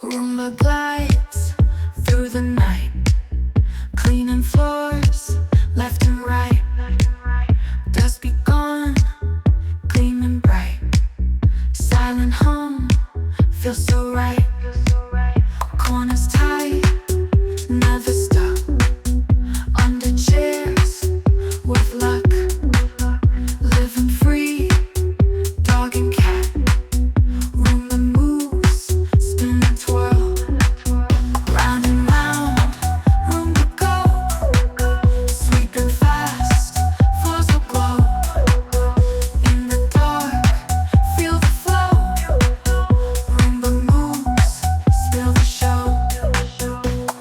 Roomba glides through the night, cleaning floors left and right. Dust be gone, gleaming bright. Silent hum feels so right. Corners tight, never stuck. Under chairs with luck. Living free, dog and cat. Roomba moves, spin and twirl. Round and round, Roomba go. Sweeping fast, floors will glow. In the dark, feel the flow. Roomba moves, still the show.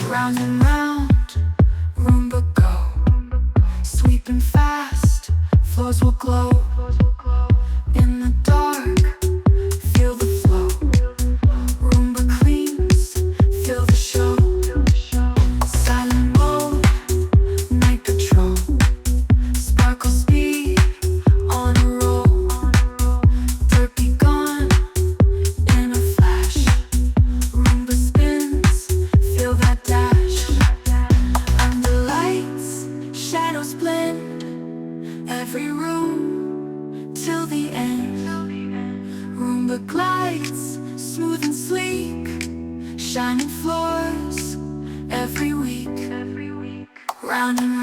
Round and round, Roomba go. Sweeping fast, floors will glow. In the dark, feel the flow. Roomba cleans, feel the show. Silent mode, night patrol. Sparkle speed, on a roll. Dirt be gone, in a flash. Roomba spins, feel that dash. Under lights, shadows blend. Every room, till the end. Roomba glides, smooth and sleek. Shining floors, every week. Round and